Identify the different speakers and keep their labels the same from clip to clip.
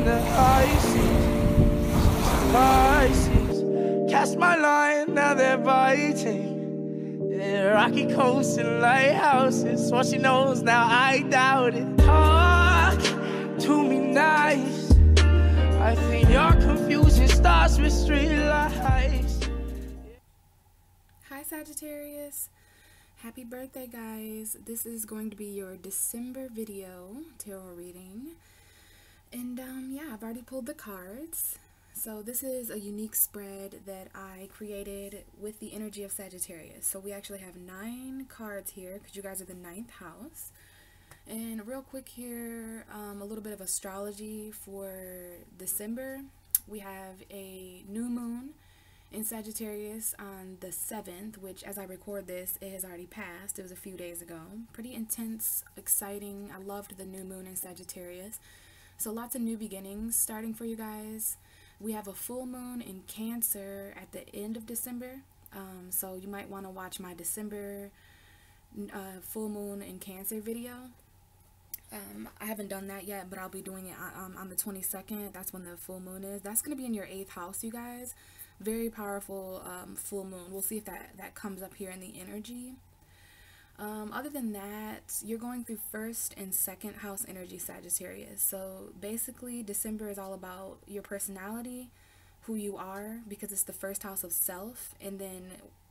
Speaker 1: the high seas. Pisces, cast my line, now they're biting. Yeah, rocky coasts and lighthouses. What she knows now, I doubt it. Talk to me nice. I think your confusion starts with street lights.
Speaker 2: Hi Sagittarius, happy birthday guys. This is going to be your December video tarot reading, and yeah, I've already pulled the cards. So this is a unique spread that I created with the energy of Sagittarius. So we actually have 9 cards here because you guys are the 9th house. And real quick here, a little bit of astrology for December. We have a new moon in Sagittarius on the 7th, which as I record this, it has already passed. It was a few days ago. Pretty intense, exciting. I loved the new moon in Sagittarius. So lots of new beginnings starting for you guys. We have a full moon in Cancer at the end of December. So you might want to watch my December full moon in Cancer video. I haven't done that yet, but I'll be doing it on the 22nd. That's when the full moon is. That's going to be in your 8th house, you guys. Very powerful full moon. We'll see if that comes up here in the energy. Other than that, you're going through 1st and 2nd house energy, Sagittarius. So basically, December is all about your personality, who you are, because it's the 1st house of self. And then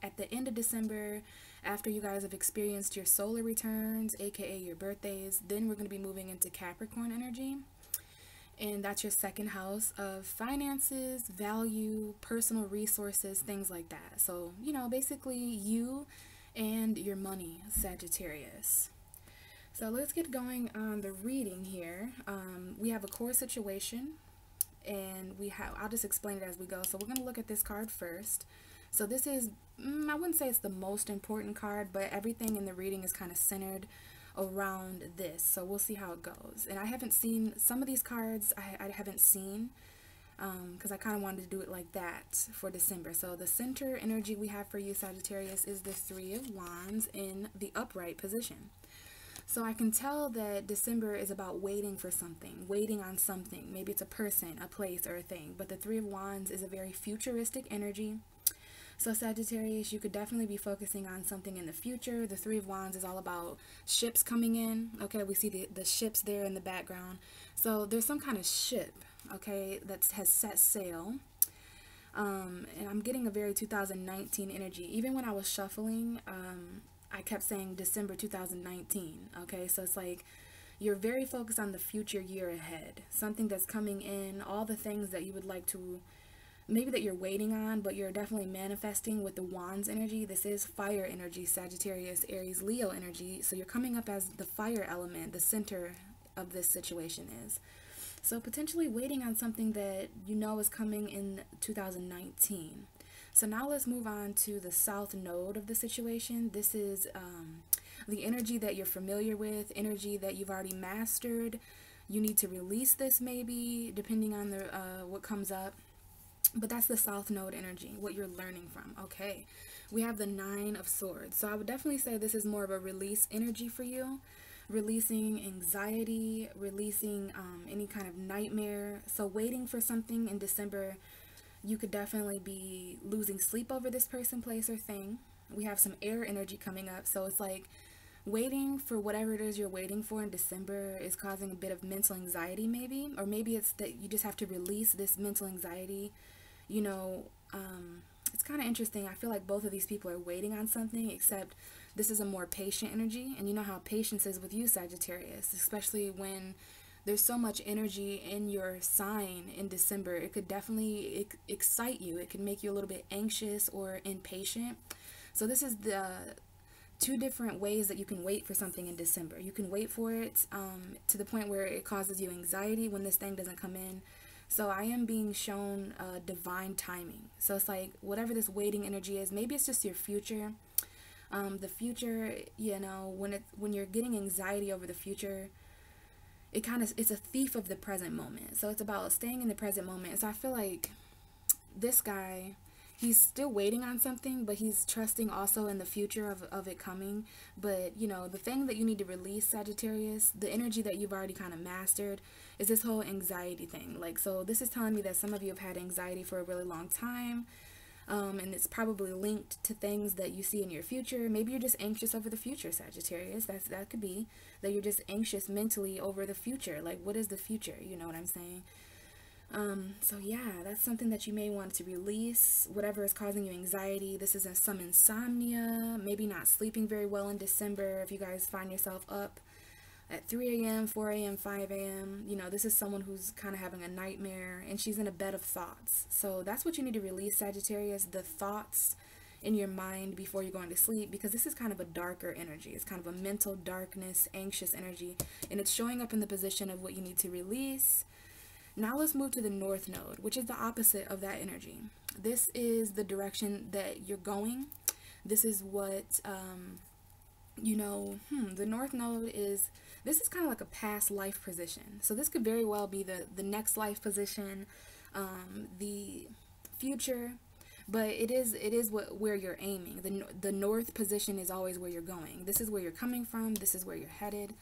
Speaker 2: at the end of December, after you guys have experienced your solar returns, aka your birthdays, then we're going to be moving into Capricorn energy. And that's your 2nd house of finances, value, personal resources, things like that. So, you know, basically you and your money, Sagittarius. So let's get going on the reading here. We have a core situation, and I'll just explain it as we go. So we're going to look at this card first. So this is, I wouldn't say it's the most important card, but everything in the reading is kind of centered around this. So we'll see how it goes. And I haven't seen some of these cards. I haven't seen because I kind of wanted to do it like that for December. So the center energy we have for you, Sagittarius, is the 3 of Wands in the upright position. So I can tell that December is about waiting for something, waiting on something. Maybe it's a person, a place, or a thing. But the 3 of Wands is a very futuristic energy. So Sagittarius, you could definitely be focusing on something in the future. The 3 of Wands is all about ships coming in. Okay, we see the ships there in the background. So there's some kind of ship, okay, that has set sail. And I'm getting a very 2019 energy. Even when I was shuffling, I kept saying December 2019. Okay, so it's like you're very focused on the future year ahead. Something that's coming in, all the things that you would like to, maybe that you're waiting on, but you're definitely manifesting with the Wands energy. This is fire energy, Sagittarius, Aries, Leo energy. So you're coming up as the fire element, the center of this situation is. So potentially waiting on something that you know is coming in 2019. So now let's move on to the south node of the situation. This is the energy that you're familiar with, energy that you've already mastered. You need to release this maybe, depending on what comes up. But that's the south node energy, what you're learning from. Okay, we have the 9 of Swords. So I would definitely say this is more of a release energy for you. Releasing anxiety, releasing any kind of nightmare. So waiting for something in December, you could definitely be losing sleep over this person, place, or thing. We have some air energy coming up. So it's like waiting for whatever it is you're waiting for in December is causing a bit of mental anxiety maybe. Or maybe it's that you just have to release this mental anxiety. You know, it's kind of interesting. I feel like both of these people are waiting on something, except this is a more patient energy. And you know how patience is with you, Sagittarius, especially when there's so much energy in your sign in December. It could definitely excite you. It could make you a little bit anxious or impatient. So this is the 2 different ways that you can wait for something in December. You can wait for it to the point where it causes you anxiety when this thing doesn't come in. So I am being shown divine timing. So it's like whatever this waiting energy is, maybe it's just your future. The future, you know, when you're getting anxiety over the future, it's a thief of the present moment. So it's about staying in the present moment. So I feel like this guy, he's still waiting on something, but he's trusting also in the future of it coming. But, you know, the thing that you need to release, Sagittarius, the energy that you've already kind of mastered, is this whole anxiety thing. Like, so this is telling me that some of you have had anxiety for a really long time. And it's probably linked to things that you see in your future. Maybe you're just anxious over the future, Sagittarius. That could be that you're just anxious mentally over the future. Like, what is the future? You know what I'm saying? So yeah, that's something that you may want to release, whatever is causing you anxiety. This is some insomnia, maybe not sleeping very well in December. If you guys find yourself up at 3 a.m., 4 a.m., 5 a.m., you know, this is someone who's kind of having a nightmare and she's in a bed of thoughts. So that's what you need to release, Sagittarius, the thoughts in your mind before you're going to sleep, because this is kind of a darker energy. It's kind of a mental darkness, anxious energy, and it's showing up in the position of what you need to release. Now let's move to the North Node, which is the opposite of that energy. This is the direction that you're going. This is what, you know, the North Node is, this is kind of like a past life position. So this could very well be the next life position, the future, but it is where you're aiming. The North position is always where you're going. This is where you're coming from. This is where you're headed.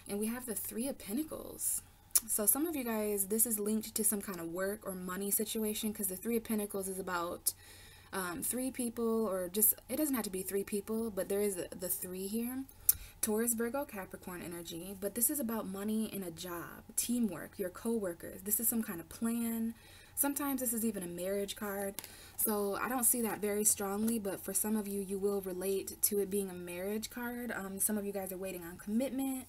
Speaker 2: And we have the Three of Pentacles. So some of you guys, this is linked to some kind of work or money situation, because the Three of Pentacles is about three people, or just, it doesn't have to be three people, but there is the three here. Taurus, Virgo, Capricorn energy, but this is about money and a job, teamwork, your co-workers. This is some kind of plan. Sometimes this is even a marriage card. So I don't see that very strongly, but for some of you, you will relate to it being a marriage card. Some of you guys are waiting on commitment.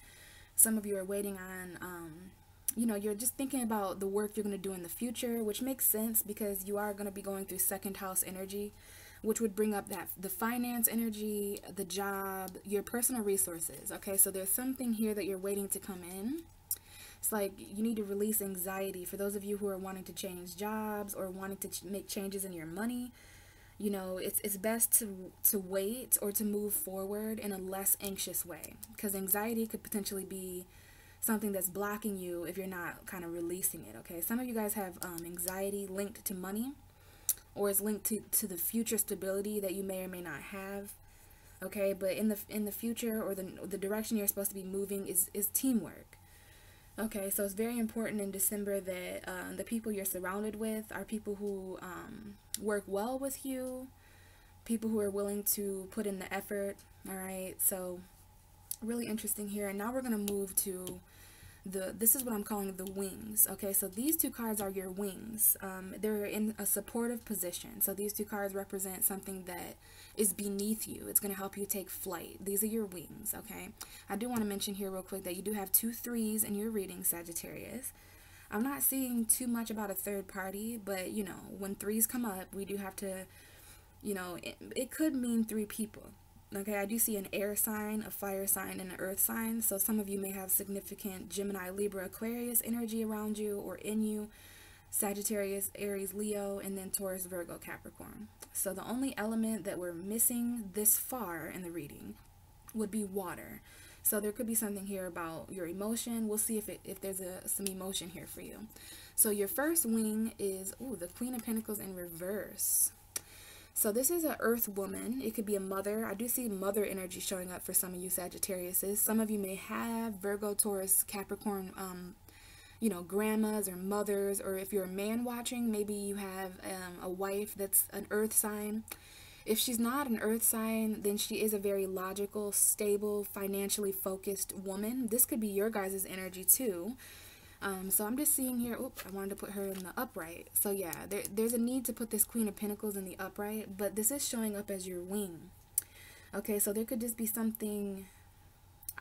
Speaker 2: Some of you are waiting on, you know, you're just thinking about the work you're going to do in the future, which makes sense because you are going to be going through second house energy, which would bring up that the finance energy, the job, your personal resources. Okay, so there's something here that you're waiting to come in. It's like you need to release anxiety. For those of you who are wanting to change jobs or wanting to make changes in your money, you know, it's best to wait or to move forward in a less anxious way, because anxiety could potentially be something that's blocking you if you're not kind of releasing it. Okay, some of you guys have anxiety linked to money, or it's linked to the future stability that you may or may not have. Okay, but in the future, or the direction you're supposed to be moving is teamwork. Okay, so it's very important in December that the people you're surrounded with are people who work well with you, people who are willing to put in the effort. All right, so really interesting here. And now we're going to move to this is what I'm calling the wings. Okay, so these two cards are your wings. They're in a supportive position. So these two cards represent something that is beneath you. It's going to help you take flight. These are your wings. Okay, I do want to mention here real quick that you do have 2 threes in your reading, Sagittarius. I'm not seeing too much about a third party, but you know, when threes come up, we do have to, you know, it could mean 3 people. Okay, I do see an air sign, a fire sign, and an earth sign. So some of you may have significant Gemini, Libra, Aquarius energy around you or in you. Sagittarius, Aries, Leo, and then Taurus, Virgo, Capricorn. So the only element that we're missing this far in the reading would be water. So there could be something here about your emotion. We'll see if there's some emotion here for you. So your first wing is, the Queen of Pentacles in reverse. So this is an earth woman. It could be a mother. I do see mother energy showing up for some of you Sagittariuses. Some of you may have Virgo, Taurus, Capricorn, you know, grandmas or mothers, or if you're a man watching, maybe you have a wife that's an earth sign. If she's not an earth sign, then she is a very logical, stable, financially focused woman. This could be your guys' energy too. So I'm just seeing here, I wanted to put her in the upright. So yeah, there's a need to put this Queen of Pentacles in the upright, but this is showing up as your wing. Okay, so there could just be something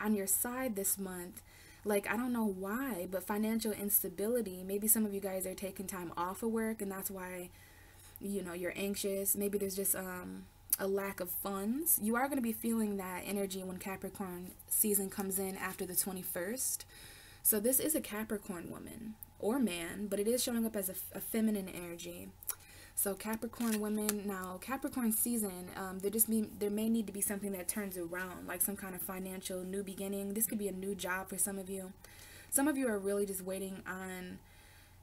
Speaker 2: on your side this month, like, I don't know why, but financial instability. Maybe some of you guys are taking time off of work, and that's why, you know, you're anxious. Maybe there's just a lack of funds. You are going to be feeling that energy when Capricorn season comes in after the 21st. So this is a Capricorn woman or man, but it is showing up as a feminine energy. So Capricorn women, now Capricorn season, there may need to be something that turns around, like some kind of financial new beginning. This could be a new job for some of you. Some of you are really just waiting on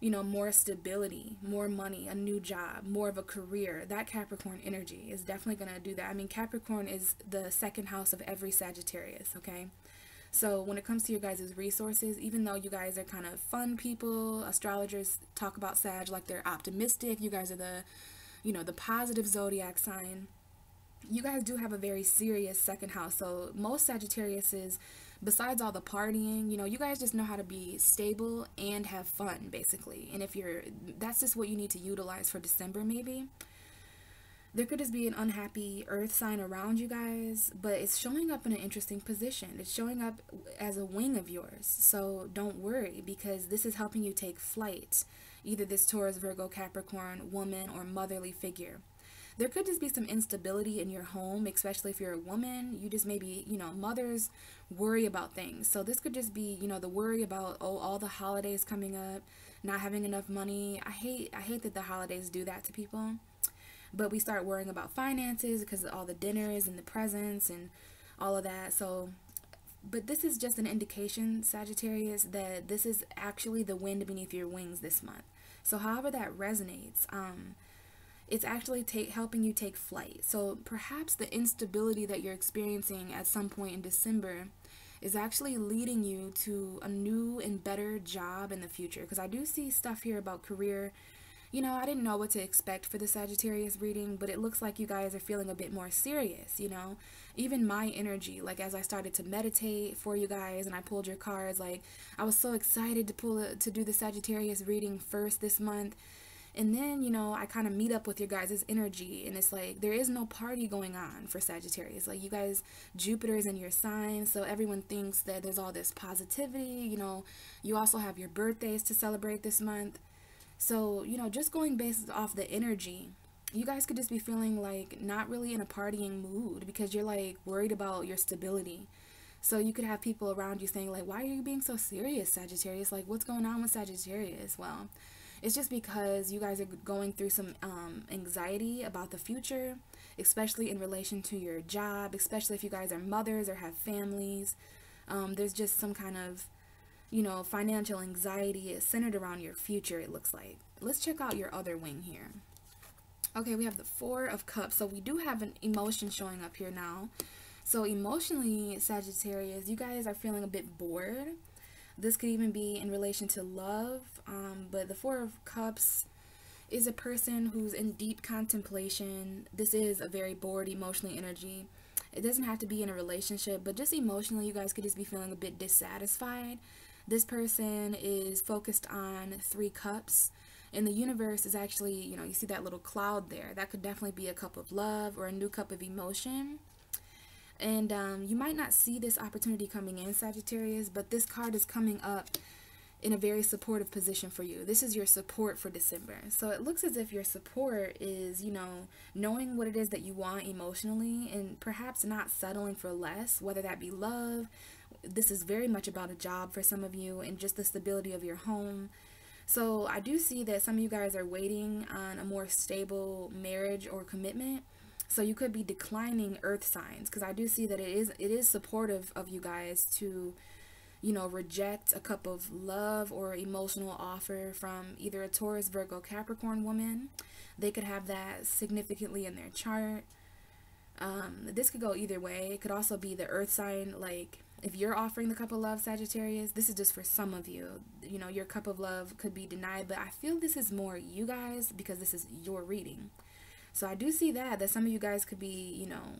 Speaker 2: you know, more stability, more money, a new job, more of a career. That Capricorn energy is definitely going to do that. I mean, Capricorn is the second house of every Sagittarius, okay? So when it comes to your guys' resources, even though you guys are kind of fun people, astrologers talk about Sag like they're optimistic. You guys are the, you know, the positive zodiac sign. You guys do have a very serious second house. So most Sagittariuses, besides all the partying, you know, you guys just know how to be stable and have fun, basically. And if you're, that's just what you need to utilize for December, maybe. There could just be an unhappy earth sign around you guys, but it's showing up in an interesting position. It's showing up as a wing of yours. So don't worry, because this is helping you take flight. Either this Taurus, Virgo, Capricorn, woman, or motherly figure. There could just be some instability in your home, especially if you're a woman. You just maybe, you know, mothers worry about things. So this could just be, you know, the worry about, oh, all the holidays coming up, not having enough money. I hate that the holidays do that to people. But we start worrying about finances because of all the dinners and the presents and all of that. So, but this is just an indication, Sagittarius, that this is actually the wind beneath your wings this month. So however that resonates, it's actually helping you take flight. So perhaps the instability that you're experiencing at some point in December is actually leading you to a new and better job in the future. Because I do see stuff here about career. You know, I didn't know what to expect for the Sagittarius reading, but it looks like you guys are feeling a bit more serious, you know. Even my energy, like as I started to meditate for you guys and I pulled your cards, like I was so excited to do the Sagittarius reading first this month. And then, you know, I kind of meet up with your guys' energy, and it's like there is no party going on for Sagittarius. Like you guys, Jupiter is in your sign, so everyone thinks that there's all this positivity. You know, you also have your birthdays to celebrate this month. So, you know, just going based off the energy, you guys could just be feeling like not really in a partying mood because you're like worried about your stability. So you could have people around you saying like, why are you being so serious, Sagittarius? Like, what's going on with Sagittarius? Well, it's just because you guys are going through some anxiety about the future, especially in relation to your job, especially if you guys are mothers or have families. There's just some kind of, you know, financial anxiety is centered around your future, it looks like. Let's check out your other wing here. Okay, we have the Four of Cups. So we do have an emotion showing up here now. So emotionally, Sagittarius, you guys are feeling a bit bored. This could even be in relation to love. But the Four of Cups is a person who's in deep contemplation. This is a very bored emotionally energy. It doesn't have to be in a relationship, but just emotionally, you guys could just be feeling a bit dissatisfied. This person is focused on 3 cups, and the universe is actually, you know, you see that little cloud there. That could definitely be a cup of love or a new cup of emotion. And you might not see this opportunity coming in, Sagittarius, but this card is coming up in a very supportive position for you. This is your support for December. So it looks as if your support is, you know, knowing what it is that you want emotionally and perhaps not settling for less, whether that be love. This is very much about a job for some of you and just the stability of your home. So I do see that some of you guys are waiting on a more stable marriage or commitment. So you could be declining earth signs, because I do see that it is supportive of you guys to, you know, reject a cup of love or emotional offer from either a Taurus, Virgo, Capricorn woman. They could have that significantly in their chart. This could go either way. It could also be the earth sign, like if you're offering the cup of love, Sagittarius, this is just for some of you. You know, your cup of love could be denied, but I feel this is more you guys because this is your reading. So I do see that some of you guys could be, you know,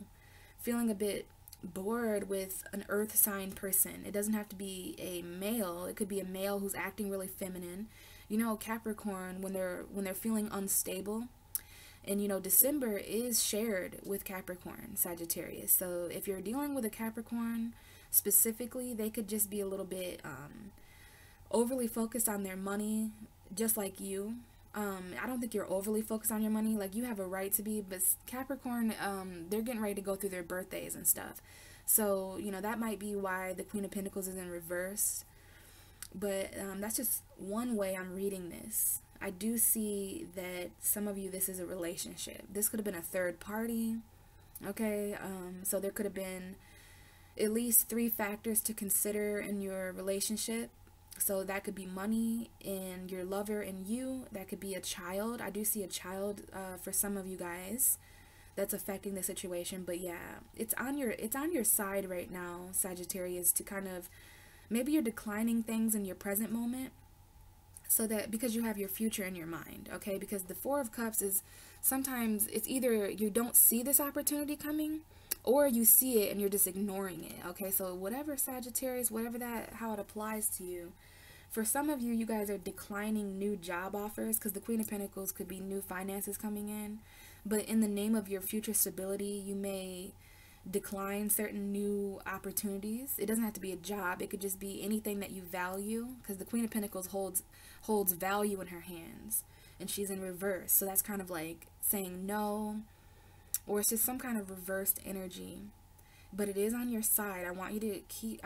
Speaker 2: feeling a bit bored with an earth sign person. It doesn't have to be a male. It could be a male who's acting really feminine. You know, Capricorn, when they're feeling unstable. And, you know, December is shared with Capricorn, Sagittarius. So if you're dealing with a Capricorn specifically, they could just be a little bit overly focused on their money, just like you. I don't think you're overly focused on your money. Like, you have a right to be, but Capricorn, they're getting ready to go through their birthdays and stuff. So, you know, that might be why the Queen of Pentacles is in reverse. But that's just one way I'm reading this. I do see that some of you, this is a relationship. This could have been a third party, okay? So there could have been at least 3 factors to consider in your relationship. So that could be money and your lover and you. That could be a child. I do see a child for some of you guys that's affecting the situation. But yeah, it's on your side right now, Sagittarius, to kind of, maybe you're declining things in your present moment, so that, because you have your future in your mind, okay? Because the Four of Cups is, sometimes it's either you don't see this opportunity coming, or you see it and you're just ignoring it, okay? So whatever, Sagittarius, whatever that, how it applies to you. For some of you, you guys are declining new job offers, because the Queen of Pentacles could be new finances coming in. But in the name of your future stability, you may decline certain new opportunities. It doesn't have to be a job. It could just be anything that you value, because the Queen of Pentacles holds value in her hands, and she's in reverse. So that's kind of like saying no, or it's just some kind of reversed energy. But it is on your side. I want you to keep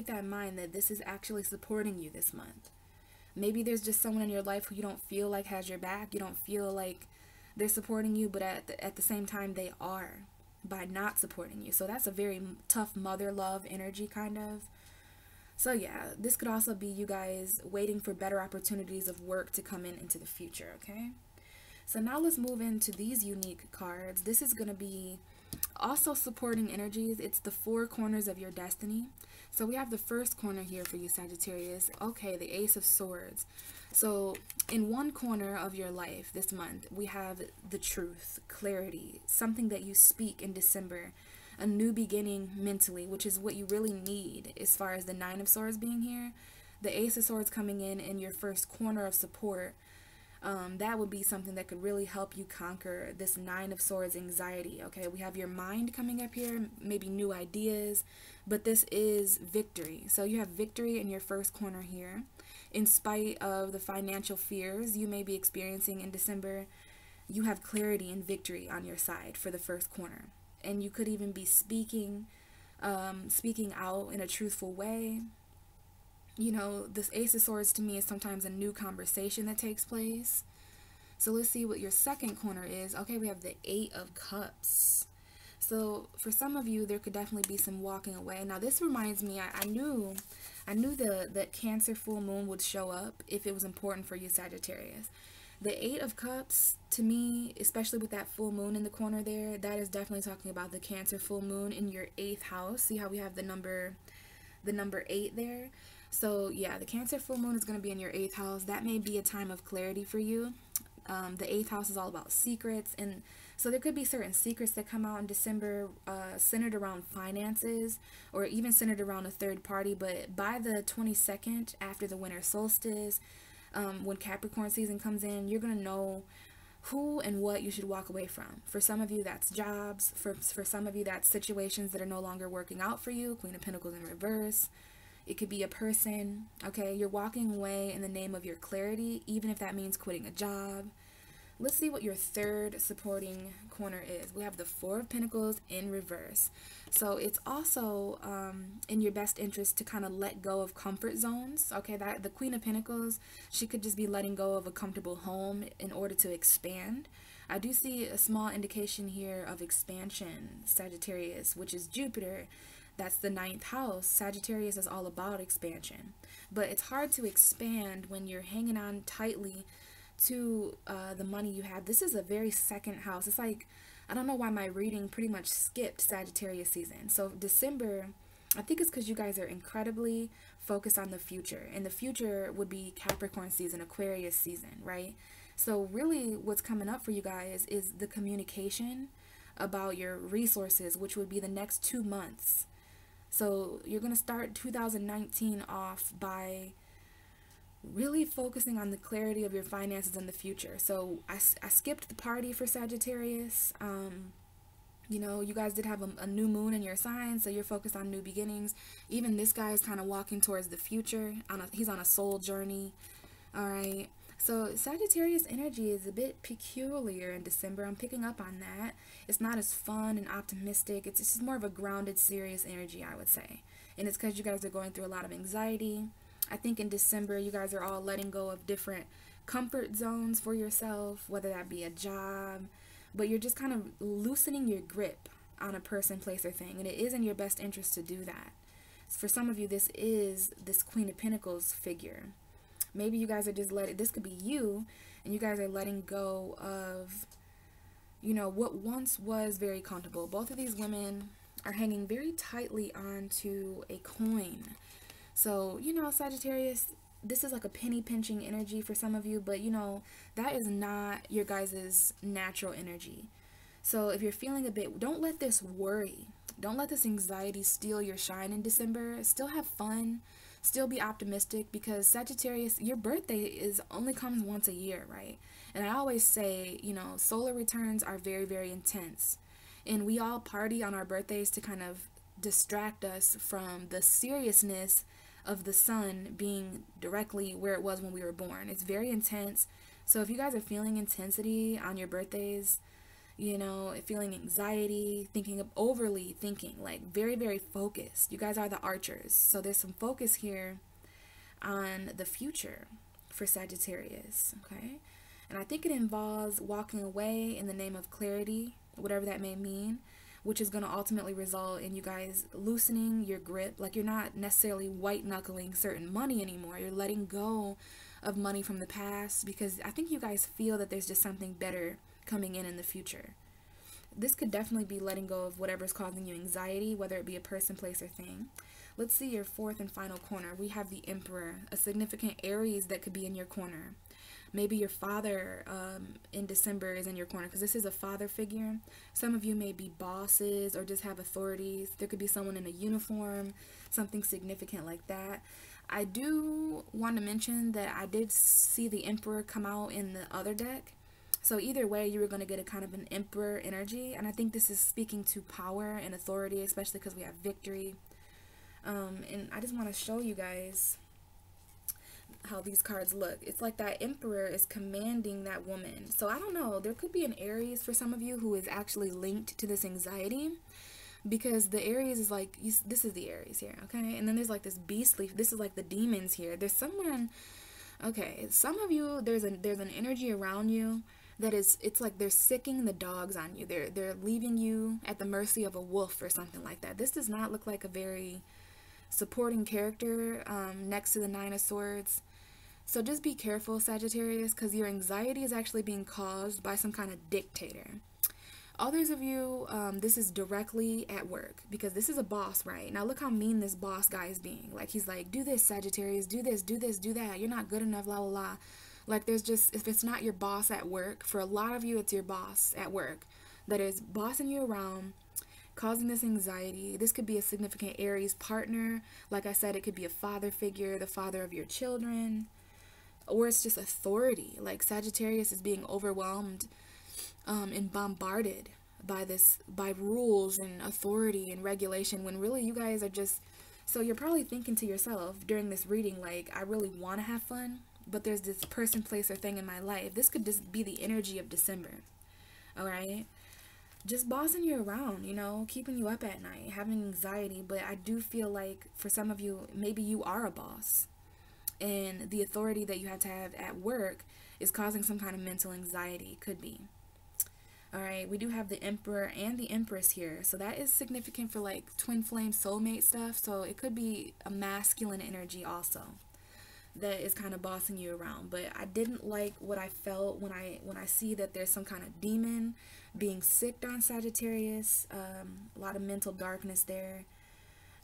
Speaker 2: that in mind, that this is actually supporting you this month. Maybe there's just someone in your life who you don't feel like has your back. You don't feel like they're supporting you, but at the same time they are, by not supporting you. So that's a very tough mother love energy, kind of. So yeah, this could also be you guys waiting for better opportunities of work to come into the future, okay? So now let's move into these unique cards. This is going to be also supporting energies. It's the four corners of your destiny. So we have the first corner here for you, Sagittarius. Okay, the Ace of Swords. So in one corner of your life this month, we have the truth, clarity, something that you speak in December, a new beginning mentally, which is what you really need as far as the Nine of Swords being here. The Ace of Swords coming in your first corner of support. That would be something that could really help you conquer this Nine of Swords anxiety, okay? We have your mind coming up here, maybe new ideas, but this is victory. So you have victory in your first corner here. In spite of the financial fears you may be experiencing in December, you have clarity and victory on your side for the first corner. And you could even be speaking out in a truthful way. You know, this Ace of Swords to me is sometimes a new conversation that takes place. So let's see what your second corner is. Okay, we have the Eight of Cups. So for some of you, there could definitely be some walking away. Now this reminds me, I knew the Cancer full moon would show up if it was important for you, Sagittarius. The Eight of Cups, to me, especially with that full moon in the corner there, that is definitely talking about the Cancer full moon in your 8th house. See how we have the number 8 there? So yeah, the Cancer full moon is going to be in your 8th house. That may be a time of clarity for you. The 8th house is all about secrets, and so there could be certain secrets that come out in December centered around finances, or even centered around a third party. But by the 22nd, after the winter solstice, when Capricorn season comes in, you're going to know who and what you should walk away from. For some of you, that's jobs. For some of you, that's situations that are no longer working out for you. Queen of Pentacles in reverse. It could be a person, okay? You're walking away in the name of your clarity, even if that means quitting a job. Let's see what your third supporting corner is. We have the Four of Pentacles in reverse. So it's also in your best interest to kind of let go of comfort zones, okay? That the Queen of Pentacles, she could just be letting go of a comfortable home in order to expand. I do see a small indication here of expansion, Sagittarius, which is Jupiter. That's the 9th house. Sagittarius is all about expansion. But it's hard to expand when you're hanging on tightly to the money you have. This is a very second house. It's like, I don't know why my reading pretty much skipped Sagittarius season. So December, I think it's because you guys are incredibly focused on the future. And the future would be Capricorn season, Aquarius season, right? So really what's coming up for you guys is the communication about your resources, which would be the next 2 months. So you're going to start 2019 off by really focusing on the clarity of your finances in the future. So I skipped the party for Sagittarius. You know, you guys did have a new moon in your sign, so you're focused on new beginnings. Even this guy is kind of walking towards the future. He's on a soul journey. All right. So Sagittarius energy is a bit peculiar in December. I'm picking up on that. It's not as fun and optimistic. It's just more of a grounded, serious energy, I would say. And it's because you guys are going through a lot of anxiety. I think in December, you guys are all letting go of different comfort zones for yourself, whether that be a job, but you're just kind of loosening your grip on a person, place, or thing. And it is in your best interest to do that. For some of you, this is this Queen of Pentacles figure. Maybe you guys are just this could be you, and you guys are letting go of, you know, what once was very comfortable. Both of these women are hanging very tightly onto a coin. So, you know, Sagittarius, this is like a penny pinching energy for some of you, but you know, that is not your guys' natural energy. So if you're feeling a bit, don't let this worry, don't let this anxiety steal your shine in December. Still have fun, still be optimistic, because Sagittarius, your birthday only comes once a year, right? And I always say, you know, solar returns are very, very intense, and we all party on our birthdays to kind of distract us from the seriousness of the sun being directly where it was when we were born. It's very intense. So if you guys are feeling intensity on your birthdays, you know, feeling anxiety, overly thinking, like very, very focused. You guys are the archers. So there's some focus here on the future for Sagittarius, okay? And I think it involves walking away in the name of clarity, whatever that may mean, which is going to ultimately result in you guys loosening your grip. Like, you're not necessarily white knuckling certain money anymore. You're letting go of money from the past, because I think you guys feel that there's just something better coming in the future. This could definitely be letting go of whatever's causing you anxiety, whether it be a person, place, or thing. Let's see your fourth and final corner. We have the Emperor, a significant Aries that could be in your corner. Maybe your father in December is in your corner, because this is a father figure. Some of you may be bosses or just have authorities. There could be someone in a uniform, something significant like that. I do want to mention that I did see the Emperor come out in the other deck. So either way, you were going to get a kind of an Emperor energy. And I think this is speaking to power and authority, especially because we have victory. And I just want to show you guys how these cards look. It's like that Emperor is commanding that woman. So I don't know, there could be an Aries for some of you who is actually linked to this anxiety, because the Aries is like, this is the Aries here, okay? And then there's like this beastly, this is like the demons here. There's someone, okay, some of you, there's an energy around you that is, it's like they're sicking the dogs on you. They're leaving you at the mercy of a wolf or something like that. This does not look like a very supporting character next to the Nine of Swords. So just be careful, Sagittarius, because your anxiety is actually being caused by some kind of dictator. Others of you, this is directly at work, because this is a boss, right? Now look how mean this boss guy is being. Like, he's like, do this, Sagittarius, do this, do this, do that. You're not good enough, la la la. Like, there's just, if it's not your boss at work, for a lot of you, it's your boss at work that is bossing you around, causing this anxiety. This could be a significant Aries partner. Like I said, it could be a father figure, the father of your children, or it's just authority. Like, Sagittarius is being overwhelmed and bombarded by rules and authority and regulation, when really you guys are just, so you're probably thinking to yourself during this reading, like, I really want to have fun, but there's this person, place, or thing in my life. This could just be the energy of December. All right, just bossing you around, you know, keeping you up at night, having anxiety. But I do feel like for some of you, maybe you are a boss, and the authority that you have to have at work is causing some kind of mental anxiety. Could be. All right, we do have the Emperor and the Empress here. So that is significant for like twin flame soulmate stuff. So it could be a masculine energy also that is kind of bossing you around. But I didn't like what I felt when I see that there's some kind of demon being sicked on Sagittarius. A lot of mental darkness there.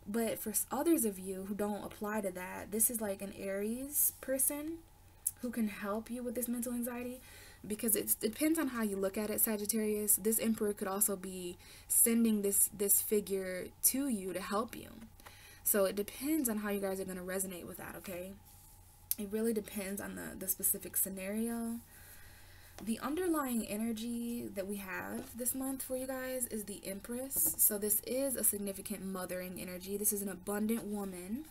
Speaker 2: But for others of you who don't apply to that, this is like an Aries person who can help you with this mental anxiety, because it depends on how you look at it, Sagittarius. This Emperor could also be sending this figure to you to help you. So it depends on how you guys are going to resonate with that, okay? It really depends on the specific scenario. The underlying energy that we have this month for you guys is the Empress. So this is a significant mothering energy. This is an abundant woman,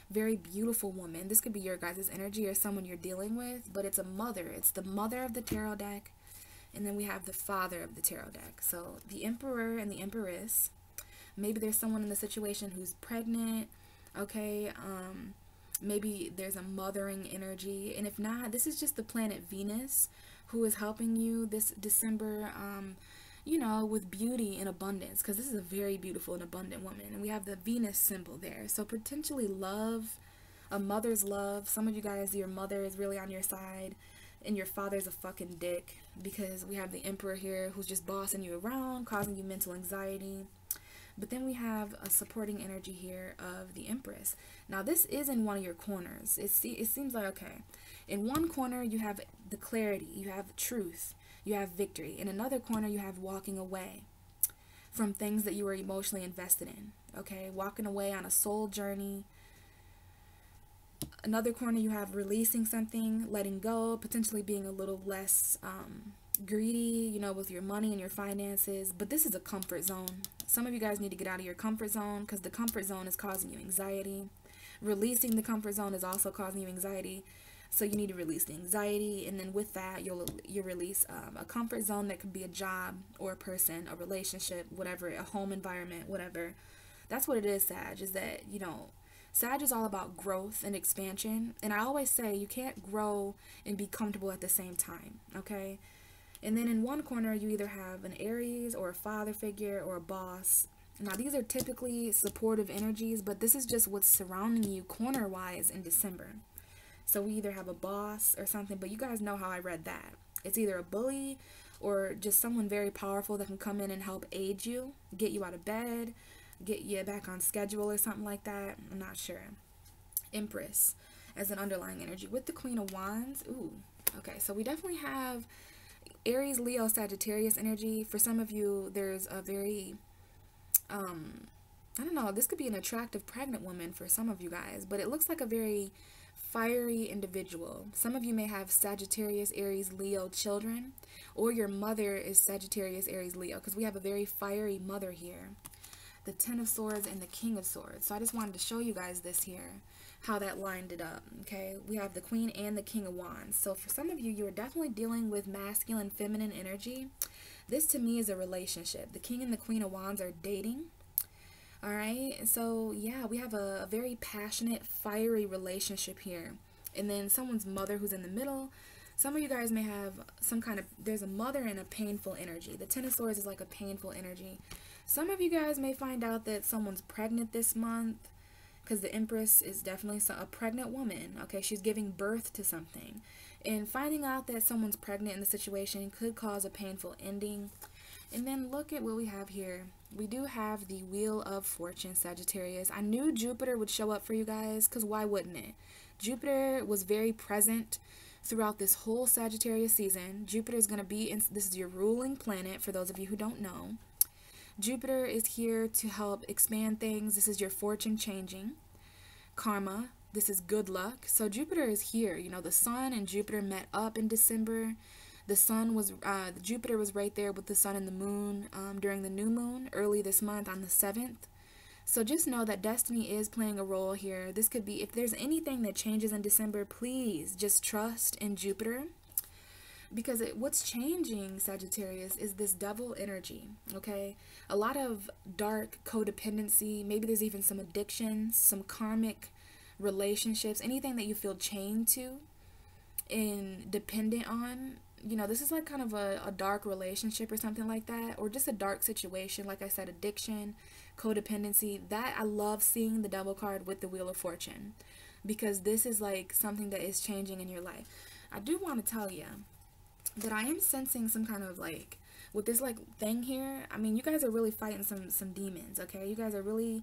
Speaker 2: very beautiful woman. This could be your guys' energy or someone you're dealing with, but it's a mother. It's the mother of the tarot deck, and then we have the father of the tarot deck. So the Emperor and the Empress, maybe there's someone in the situation who's pregnant, okay? Maybe there's a mothering energy, and if not, this is just the planet Venus who is helping you this December. you know, with beauty and abundance, because this is a very beautiful and abundant woman. And we have the Venus symbol there. So potentially love, a mother's love. Some of you guys, your mother is really on your side and your father's a fucking dick, because we have the Emperor here who's just bossing you around, causing you mental anxiety. But then we have a supporting energy here of the Empress. Now this is in one of your corners. It seems like, okay, in one corner you have the clarity, you have truth, you have victory. In another corner you have walking away from things that you were emotionally invested in. Okay, walking away on a soul journey. Another corner you have releasing something, letting go, potentially being a little less greedy, you know, with your money and your finances. But this is a comfort zone. Some of you guys need to get out of your comfort zone, because the comfort zone is causing you anxiety. Releasing the comfort zone is also causing you anxiety. So you need to release the anxiety, and then with that you'll release a comfort zone that could be a job or a person, a relationship, whatever, a home environment, whatever. That's what it is, Sag, is that, you know, Sag is all about growth and expansion. And I always say you can't grow and be comfortable at the same time, okay? And then in one corner you either have an Aries or a father figure or a boss. Now these are typically supportive energies, but this is just what's surrounding you corner-wise in December. So we either have a boss or something, but you guys know how I read that. It's either a bully or just someone very powerful that can come in and help aid you, get you out of bed, get you back on schedule or something like that. I'm not sure. Empress as an underlying energy with the Queen of Wands. Ooh, okay, so we definitely have Aries, Leo, Sagittarius energy. For some of you, there's a very, I don't know, this could be an attractive pregnant woman for some of you guys, but it looks like a very fiery individual. Some of you may have Sagittarius, Aries, Leo children, or your mother is Sagittarius, Aries, Leo, because we have a very fiery mother here. The Ten of Swords and the King of Swords. So I just wanted to show you guys this here, how that lined it up. Okay, we have the Queen and the King of Wands. So for some of you, you are definitely dealing with masculine, feminine energy. This to me is a relationship. The King and the Queen of Wands are dating. All right, so yeah, we have a very passionate, fiery relationship here. And then someone's mother who's in the middle. Some of you guys may have some kind of, there's a mother and a painful energy. The Ten of Swords is like a painful energy. Some of you guys may find out that someone's pregnant this month, because the Empress is definitely a pregnant woman. Okay, she's giving birth to something. And finding out that someone's pregnant in the situation could cause a painful ending. And then look at what we have here. We do have the Wheel of Fortune, Sagittarius. I knew Jupiter would show up for you guys, because why wouldn't it? Jupiter was very present throughout this whole Sagittarius season. Jupiter is going to be in, this is your ruling planet for those of you who don't know. Jupiter is here to help expand things. This is your fortune changing. Karma, this is good luck. So Jupiter is here. You know, the Sun and Jupiter met up in December. The Sun was, Jupiter was right there with the Sun and the Moon during the new moon early this month on the 7th. So just know that destiny is playing a role here. This could be, if there's anything that changes in December, please just trust in Jupiter. Because what's changing, Sagittarius, is this devil energy, okay? A lot of dark codependency, maybe there's even some addiction, some karmic relationships, anything that you feel chained to and dependent on. You know, this is like kind of a dark relationship or something like that, or just a dark situation, like I said, addiction, codependency. That, I love seeing the devil card with the Wheel of Fortune, because this is like something that is changing in your life. I do want to tell you that I am sensing some kind of like, with this like thing here, I mean, you guys are really fighting some demons, okay? You guys are really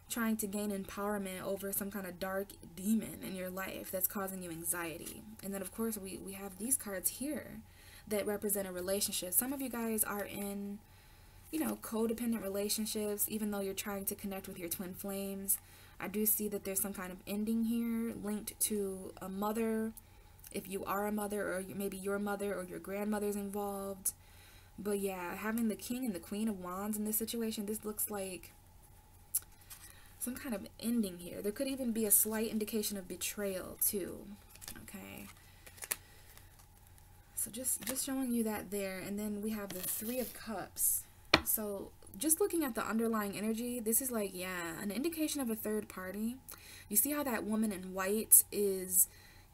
Speaker 2: trying to gain empowerment over some kind of dark demon in your life that's causing you anxiety. And then of course we have these cards here that represent a relationship. Some of you guys are in, you know, codependent relationships, even though you're trying to connect with your twin flames. I do see that there's some kind of ending here linked to a mother, if you are a mother, or maybe your mother or your grandmother's involved. But yeah, having the King and the Queen of Wands in this situation, this looks like some kind of ending here. There could even be a slight indication of betrayal too. Okay, so just showing you that there. And then we have the Three of Cups. So just looking at the underlying energy, this is like, yeah, an indication of a third party. You see how that woman in white is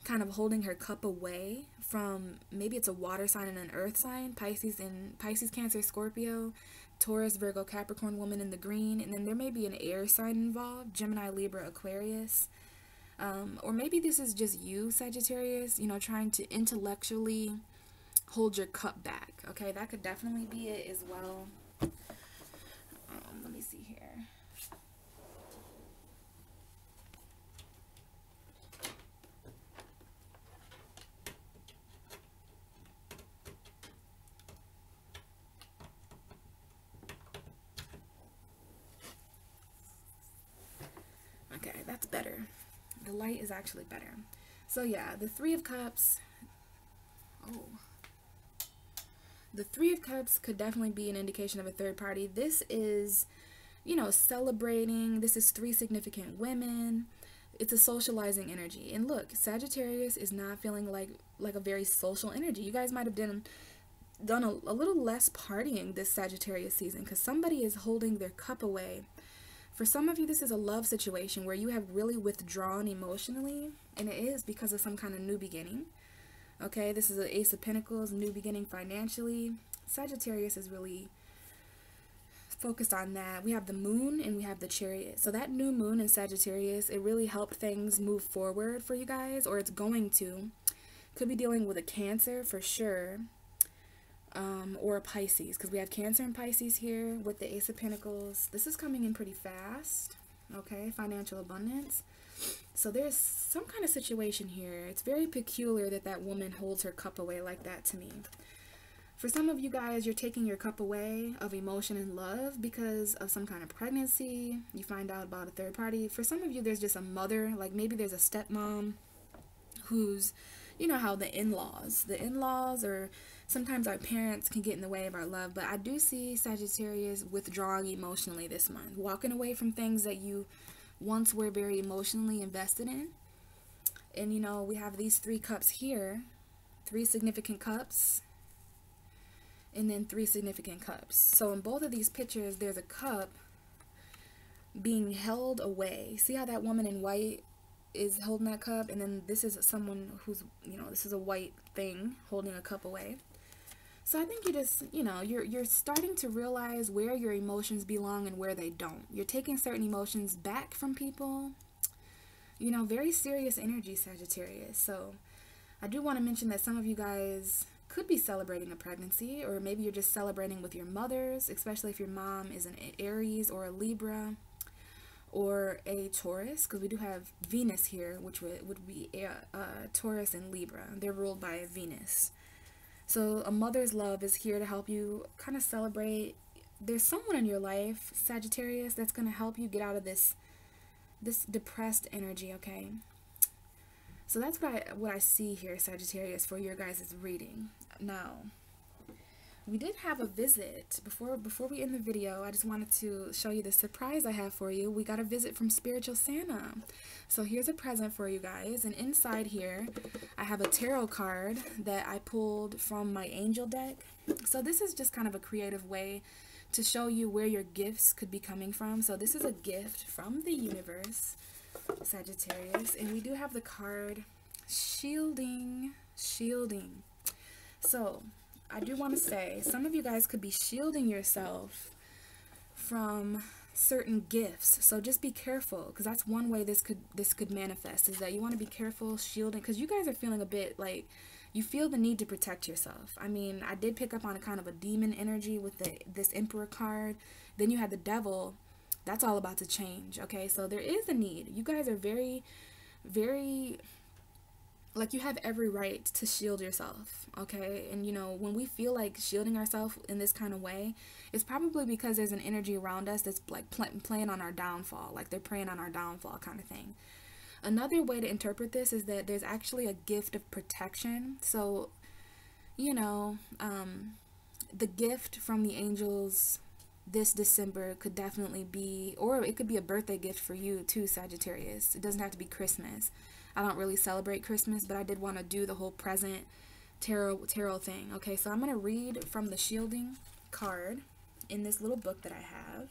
Speaker 2: kind of holding her cup away from, maybe it's a water sign and an earth sign, Pisces, Cancer, Scorpio, Taurus, Virgo, Capricorn woman in the green, and then there may be an air sign involved, Gemini, Libra, Aquarius. Or maybe this is just you, Sagittarius, you know, trying to intellectually hold your cup back. Okay, that could definitely be it as well. Let me see here. Okay, that's better. The light is actually better. So yeah, the Three of Cups. Oh. The Three of Cups could definitely be an indication of a third party. This is, you know, celebrating. This is three significant women. It's a socializing energy. And look, Sagittarius is not feeling like a very social energy. You guys might have done a little less partying this Sagittarius season because somebody is holding their cup away. For some of you, this is a love situation where you have really withdrawn emotionally, and it is because of some kind of new beginning. Okay, this is an Ace of Pentacles, new beginning financially. Sagittarius is really focused on that. We have the Moon and we have the Chariot. So that new moon in Sagittarius, it really helped things move forward for you guys, or it's going to. Could be dealing with a Cancer for sure, or a Pisces, because we have Cancer and Pisces here with the Ace of Pentacles. This is coming in pretty fast. Okay, financial abundance. So there's some kind of situation here. It's very peculiar that that woman holds her cup away like that to me. For some of you guys, you're taking your cup away of emotion and love because of some kind of pregnancy. You find out about a third party. For some of you, there's just a mother, like maybe there's a stepmom who's, you know how the in-laws, or sometimes our parents can get in the way of our love. But I do see Sagittarius withdrawing emotionally this month, walking away from things that you once were very emotionally invested in. And you know, we have these three cups here, three significant cups, and then three significant cups. So in both of these pictures, there's a cup being held away. See how that woman in white is holding that cup, and then this is someone who's, you know, this is a white thing holding a cup away. So I think you just, you know, you're starting to realize where your emotions belong and where they don't. You're taking certain emotions back from people. You know, very serious energy, Sagittarius. So I do want to mention that some of you guys could be celebrating a pregnancy, or maybe you're just celebrating with your mothers, especially if your mom is an Aries or a Libra or a Taurus, because we do have Venus here, which would be Taurus and Libra. They're ruled by Venus. So a mother's love is here to help you kind of celebrate. There's someone in your life, Sagittarius, that's going to help you get out of this depressed energy, okay? So that's what I see here, Sagittarius, for your guys' reading. Now, we did have a visit. Before we end the video, I just wanted to show you the surprise I have for you. We got a visit from Spiritual Santa. So here's a present for you guys. And inside here, I have a tarot card that I pulled from my angel deck. So this is just kind of a creative way to show you where your gifts could be coming from. So this is a gift from the universe, Sagittarius. And we do have the card shielding. So I do want to say, some of you guys could be shielding yourself from certain gifts. So just be careful, because that's one way this could manifest, is that you want to be careful shielding, because you guys are feeling a bit like you feel the need to protect yourself. I mean, I did pick up on a kind of a demon energy with this Emperor card. Then you had the Devil. That's all about to change, okay? So there is a need. You guys are very, very, like, you have every right to shield yourself, okay? And, you know, when we feel like shielding ourselves in this kind of way, it's probably because there's an energy around us that's, like, playing on our downfall. Like, they're preying on our downfall kind of thing. Another way to interpret this is that there's actually a gift of protection. So, you know, the gift from the angels this December could definitely be, or it could be a birthday gift for you too, Sagittarius. It doesn't have to be Christmas. I don't really celebrate Christmas, but I did want to do the whole present tarot thing. Okay, so I'm going to read from the shielding card in this little book that I have.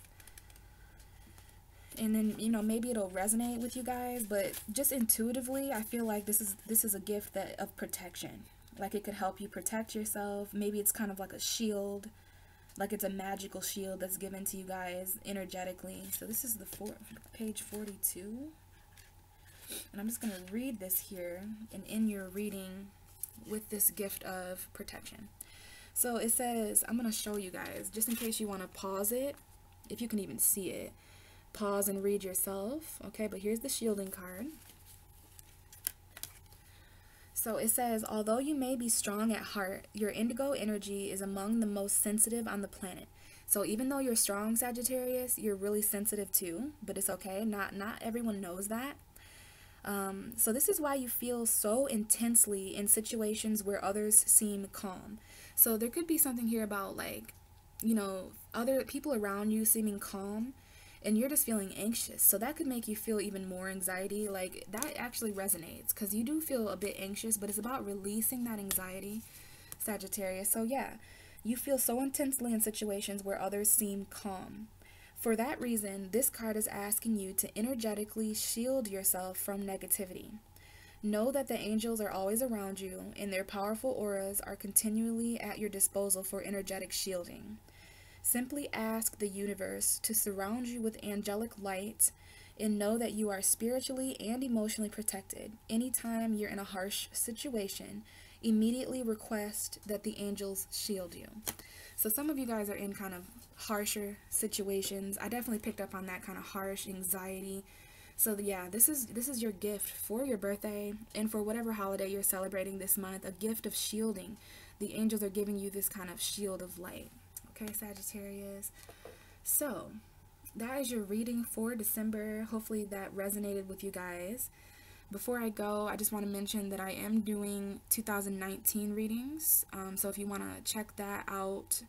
Speaker 2: and then, you know, maybe it'll resonate with you guys, but just intuitively, I feel like this is a gift that of protection. Like it could help you protect yourself. Maybe it's kind of like a shield, like it's a magical shield that's given to you guys energetically. So this is the page 42. And I'm just going to read this here and end your reading with this gift of protection. So it says, I'm going to show you guys, just in case you want to pause it, if you can even see it. Pause and read yourself. Okay, but here's the shielding card. So it says, although you may be strong at heart, your indigo energy is among the most sensitive on the planet. So even though you're strong, Sagittarius, you're really sensitive too, but it's okay. Not everyone knows that. So this is why you feel so intensely in situations where others seem calm. So there could be something here about, like, you know, other people around you seeming calm and you're just feeling anxious. So that could make you feel even more anxiety. Like, that actually resonates because you do feel a bit anxious, but it's about releasing that anxiety, Sagittarius. So yeah, you feel so intensely in situations where others seem calm. For that reason, this card is asking you to energetically shield yourself from negativity. Know that the angels are always around you and their powerful auras are continually at your disposal for energetic shielding. Simply ask the universe to surround you with angelic light and know that you are spiritually and emotionally protected. Anytime you're in a harsh situation, immediately request that the angels shield you. So some of you guys are in kind of harsher situations. I definitely picked up on that kind of harsh anxiety. So yeah, this is your gift for your birthday and for whatever holiday you're celebrating this month, a gift of shielding. The angels are giving you this kind of shield of light. Okay, Sagittarius. So that is your reading for December. Hopefully that resonated with you guys. Before I go, I just want to mention that I am doing 2019 readings. So if you want to check that out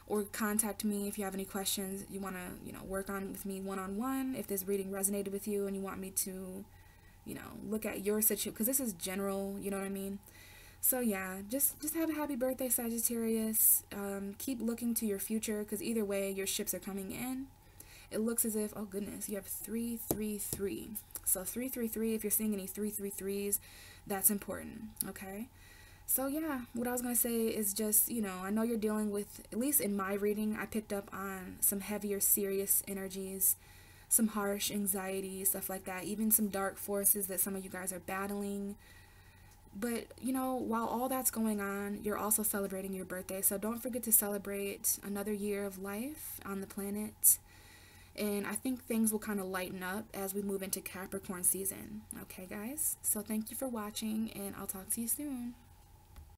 Speaker 2: or contact me if you have any questions you want to, you know, work on with me one-on-one, if this reading resonated with you and you want me to, you know, look at your situation, because this is general, you know what I mean? So yeah, just have a happy birthday, Sagittarius. Keep looking to your future, because either way your ships are coming in. It looks as if, oh goodness, you have 333. So 333, if you're seeing any 333s, that's important, okay? So yeah, what I was going to say is just, you know, I know you're dealing with, at least in my reading, I picked up on some heavier, serious energies, some harsh anxiety, stuff like that, even some dark forces that some of you guys are battling. But, you know, while all that's going on, you're also celebrating your birthday. So don't forget to celebrate another year of life on the planet. And I think things will kind of lighten up as we move into Capricorn season. Okay, guys? So thank you for watching, and I'll talk to you soon.